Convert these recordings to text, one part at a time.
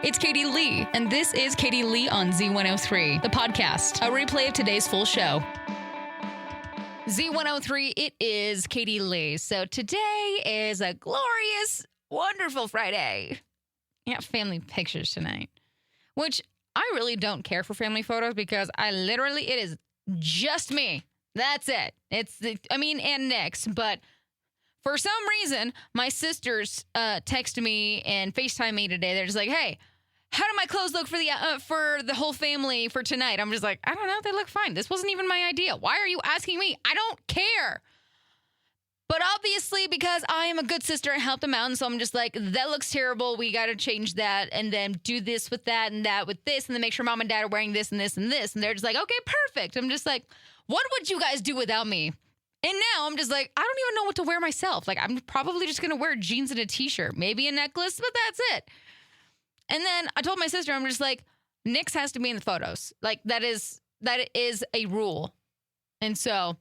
It's Katie Lee, and this is Katie Lee on Z103, the podcast, a replay of today's full show. Z103, it is Katie Lee. So today is a glorious, wonderful Friday. Yeah, family pictures tonight, which I really don't care for family photos because it is just me. That's it. And Nick's, but for some reason, my sisters texted me and FaceTime me today. They're just like, hey, how do my clothes look for the whole family for tonight? I'm just like, I don't know. They look fine. This wasn't even my idea. Why are you asking me? I don't care. But obviously, because I am a good sister, I helped them out. And so I'm just like, that looks terrible. We got to change that and then do this with that and that with this. And then make sure mom and dad are wearing this and this and this. And they're just like, okay, perfect. I'm just like, what would you guys do without me? And now I'm just like, I don't even know what to wear myself. Like, I'm probably just going to wear jeans and a t-shirt, maybe a necklace, but that's it. And then I told my sister, I'm just like, Nick's has to be in the photos. Like, that is a rule. And so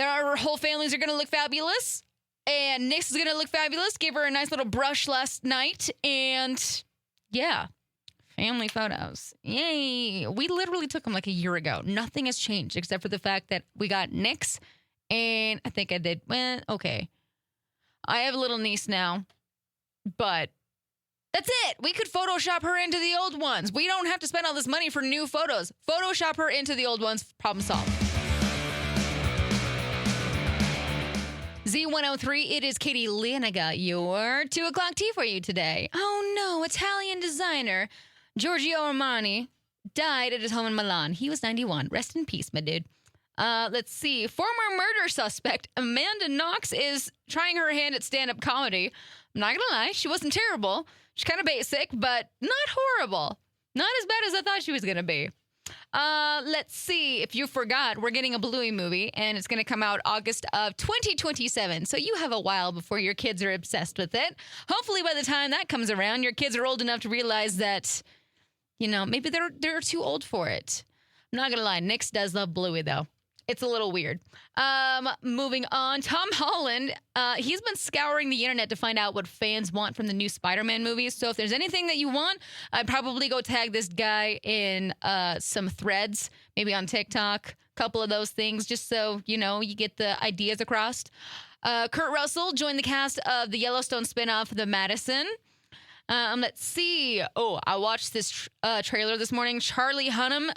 our whole families are going to look fabulous. And Nick's is going to look fabulous. Gave her a nice little brush last night. And yeah, family photos. Yay. We literally took them like a year ago. Nothing has changed except for the fact that we got Nick's. And I think I did. Well, okay. I have a little niece now, but that's it. We could Photoshop her into the old ones. We don't have to spend all this money for new photos. Photoshop her into the old ones. Problem solved. Z103, it is Katie Lee, and I got your 2 o'clock tea for you today. Oh no, Italian designer Giorgio Armani died at his home in Milan. He was 91. Rest in peace, my dude. Let's see. Former murder suspect Amanda Knox is trying her hand at stand-up comedy. I'm not gonna lie, she wasn't terrible. She's kind of basic, but not horrible. Not as bad as I thought she was gonna be. Let's see. If you forgot, we're getting a Bluey movie, and it's gonna come out August of 2027. So you have a while before your kids are obsessed with it. Hopefully by the time that comes around, your kids are old enough to realize that, maybe they're too old for it. I'm not gonna lie, Nix does love Bluey though. It's a little weird. Moving on, Tom Holland, he's been scouring the internet to find out what fans want from the new Spider-Man movies. So if there's anything that you want, I'd probably go tag this guy in some threads, maybe on TikTok, a couple of those things, just so, you get the ideas across. Kurt Russell joined the cast of the Yellowstone spinoff, The Madison. Let's see. Oh, I watched this trailer this morning. Charlie Hunnam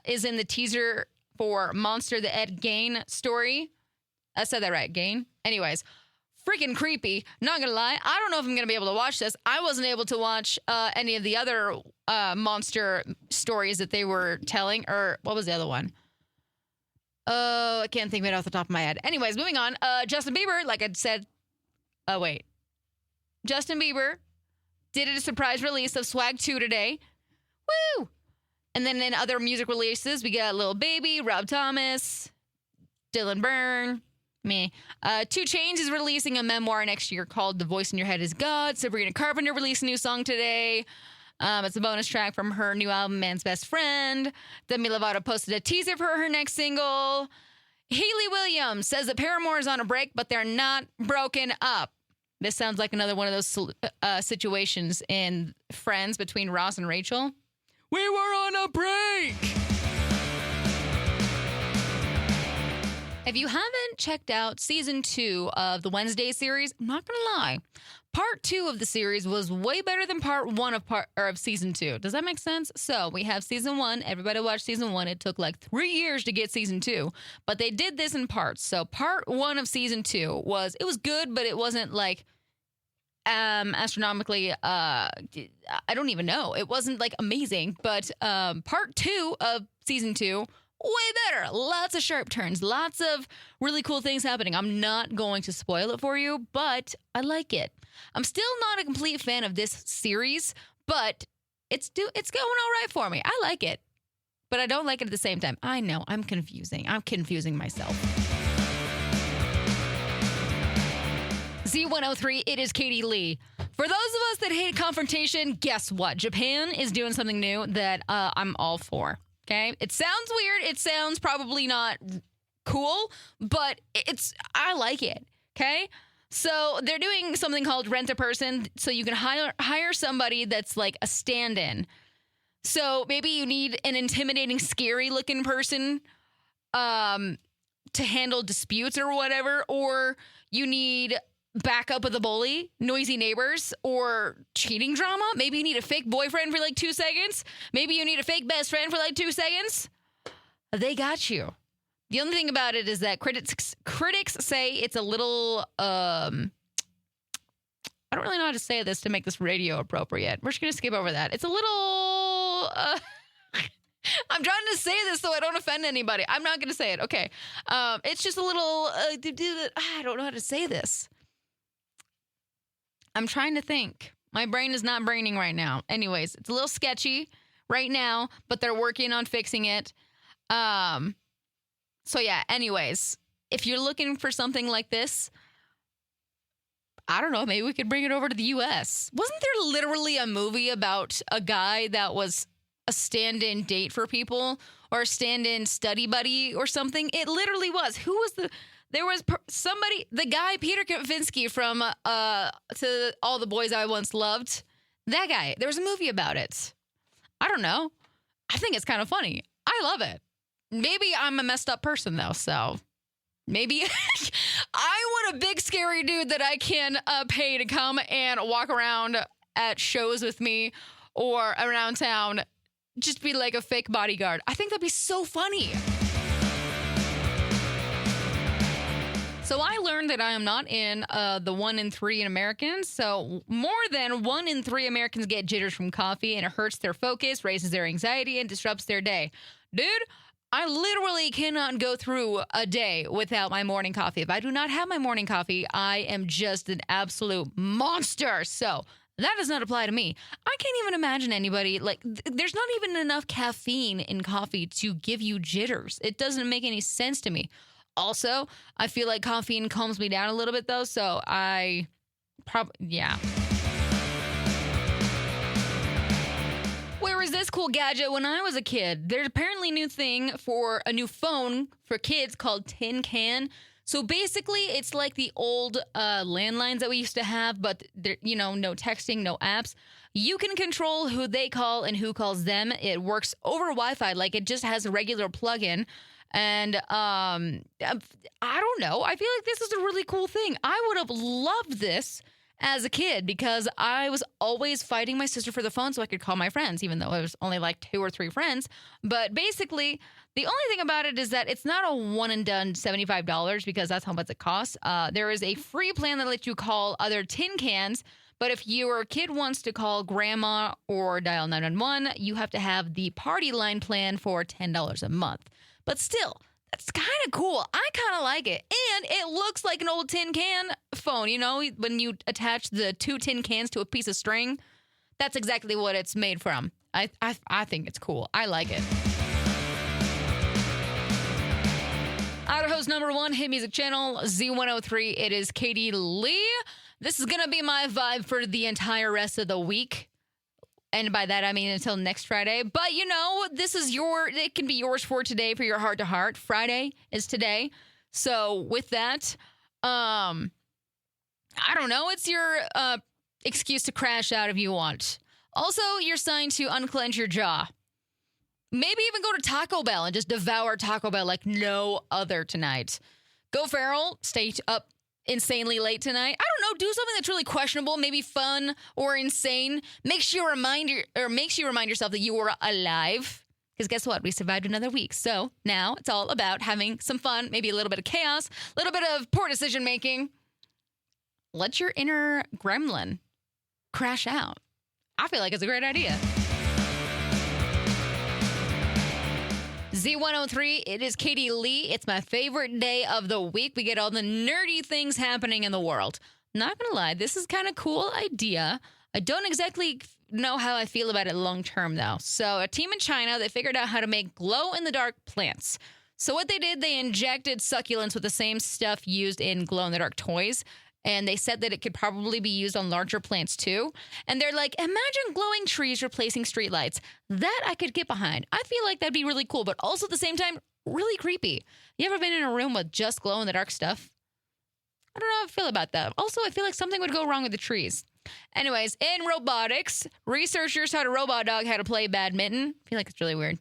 is in the teaser for Monster the Ed Gein story. I said that right, Gein? Anyways, freaking creepy. Not gonna lie, I don't know if I'm gonna be able to watch this. I wasn't able to watch any of the other monster stories that they were telling. Or what was the other one? Oh, I can't think of it off the top of my head. Anyways, moving on. Justin Bieber, like I said. Oh, wait. Justin Bieber did a surprise release of Swag 2 today. Woo! And then in other music releases, we got Lil Baby, Rob Thomas, Dylan Byrne, me. 2 Chainz is releasing a memoir next year called The Voice in Your Head is God. Sabrina Carpenter released a new song today. It's a bonus track from her new album, Man's Best Friend. Demi Lovato posted a teaser for her next single. Hayley Williams says that Paramore is on a break, but they're not broken up. This sounds like another one of those situations in Friends between Ross and Rachel. We were on a break. If you haven't checked out season 2 of the Wednesday series, I'm not going to lie. Part 2 of the series was way better than part 1 of season 2. Does that make sense? So we have season 1. Everybody watched season 1. It took like 3 years to get season 2, but they did this in parts. So part 1 of season 2 was good, but it wasn't like astronomically, I don't even know. It wasn't like amazing, but part 2 of season 2, way better. Lots of sharp turns, lots of really cool things happening. I'm not going to spoil it for you, but I like it. I'm still not a complete fan of this series, but it's going all right for me. I like it, but I don't like it at the same time. I know, I'm confusing. I'm confusing myself. Z103, it is Katie Lee. For those of us that hate confrontation, guess what? Japan is doing something new that I'm all for, okay? It sounds weird. It sounds probably not cool, but I like it, okay? So they're doing something called Rent a Person. So you can hire somebody that's like a stand-in. So maybe you need an intimidating, scary looking person to handle disputes or whatever, or you need backup with a bully, noisy neighbors, or cheating drama. Maybe you need a fake boyfriend for like 2 seconds. Maybe you need a fake best friend for like 2 seconds. They got you. The only thing about it is that critics say it's a little, I don't really know how to say this to make this radio appropriate. We're just going to skip over that. It's a little, I'm trying to say this so I don't offend anybody. I'm not going to say it. Okay. It's just a little, I don't know how to say this. I'm trying to think. My brain is not braining right now. Anyways, it's a little sketchy right now, but they're working on fixing it. So yeah, anyways, if you're looking for something like this, I don't know, maybe we could bring it over to the US. Wasn't there literally a movie about a guy that was a stand-in date for people or a stand-in study buddy or something? It literally was. Who was the guy, Peter Kavinsky from To All the Boys I Once Loved. That guy. There was a movie about it. I don't know. I think it's kind of funny. I love it. Maybe I'm a messed up person, though, so maybe I want a big, scary dude that I can pay to come and walk around at shows with me or around town. Just be like a fake bodyguard. I think that'd be so funny. So I learned that I am not in the 1 in 3 in Americans. So more than 1 in 3 Americans get jitters from coffee, and it hurts their focus, raises their anxiety, and disrupts their day. Dude, I literally cannot go through a day without my morning coffee. If I do not have my morning coffee, I am just an absolute monster. So that does not apply to me. I can't even imagine anybody, like, there's not even enough caffeine in coffee to give you jitters. It doesn't make any sense to me. Also, I feel like caffeine calms me down a little bit, though, so yeah. Where is this cool gadget? When I was a kid, there's apparently a new thing for a new phone for kids called Tin Can. So basically, it's like the old landlines that we used to have, but no texting, no apps. You can control who they call and who calls them. It works over Wi-Fi, like it just has a regular plug-in. And I don't know. I feel like this is a really cool thing. I would have loved this as a kid because I was always fighting my sister for the phone so I could call my friends, even though it was only like 2 or 3 friends. But basically, the only thing about it is that it's not a one and done $75 because that's how much it costs. There is a free plan that lets you call other tin cans. But if your kid wants to call grandma or dial 911, you have to have the party line plan for $10 a month. But still, that's kind of cool. I kind of like it. And it looks like an old tin can phone. You know, when you attach the 2 tin cans to a piece of string, that's exactly what it's made from. I think it's cool. I like it. Idaho's #1 hit music channel, Z103. It is Katie Lee. This is going to be my vibe for the entire rest of the week. And by that, I mean until next Friday. But, it can be yours for today for your heart to heart. Friday is today. So with that, I don't know. It's your excuse to crash out if you want. Also, your sign to unclench your jaw. Maybe even go to Taco Bell and just devour Taco Bell like no other tonight. Go feral. Stay up insanely late tonight. I don't know. Do something that's really questionable, maybe fun or insane. Makes you remind yourself that you were alive. Because guess what? We survived another week. So now it's all about having some fun, maybe a little bit of chaos, a little bit of poor decision making. Let your inner gremlin crash out. I feel like it's a great idea. Z103, it is Katie Lee. It's my favorite day of the week. We get all the nerdy things happening in the world. Not gonna lie, this is kind of cool idea. I don't exactly know how I feel about it long term, though. So a team in China, they figured out how to make glow-in-the-dark plants. So what they did, they injected succulents with the same stuff used in glow-in-the-dark toys. And they said that it could probably be used on larger plants, too. And they're like, imagine glowing trees replacing streetlights. That I could get behind. I feel like that'd be really cool, but also at the same time, really creepy. You ever been in a room with just glow-in-the-dark stuff? I don't know how I feel about that. Also, I feel like something would go wrong with the trees. Anyways, in robotics, researchers taught a robot dog how to play badminton. I feel like it's really weird.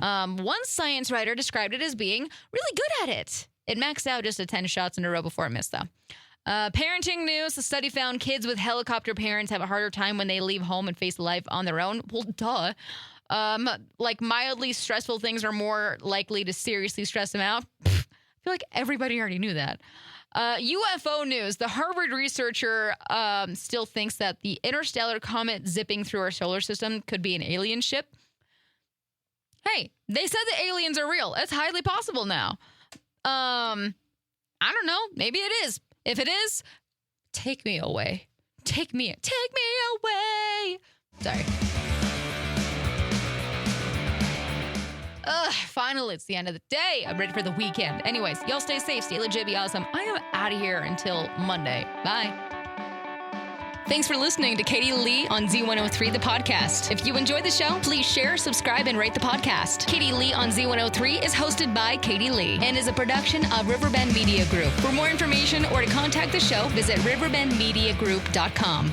One science writer described it as being really good at it. It maxed out just at 10 shots in a row before it missed, though. Parenting news. The study found kids with helicopter parents have a harder time when they leave home and face life on their own. Well, duh. Like mildly stressful things are more likely to seriously stress them out. I feel like everybody already knew that. UFO news. The Harvard researcher still thinks that the interstellar comet zipping through our solar system could be an alien ship. Hey, they said the aliens are real. It's highly possible now. I don't know. Maybe it is. If it is, take me away. Take me away. Sorry. Finally, it's the end of the day. I'm ready for the weekend. Anyways, y'all stay safe, stay legit, be awesome. I am out of here until Monday. Bye. Thanks for listening to Katie Lee on Z103, the podcast. If you enjoyed the show, please share, subscribe, and rate the podcast. Katie Lee on Z103 is hosted by Katie Lee and is a production of Riverbend Media Group. For more information or to contact the show, visit riverbendmediagroup.com.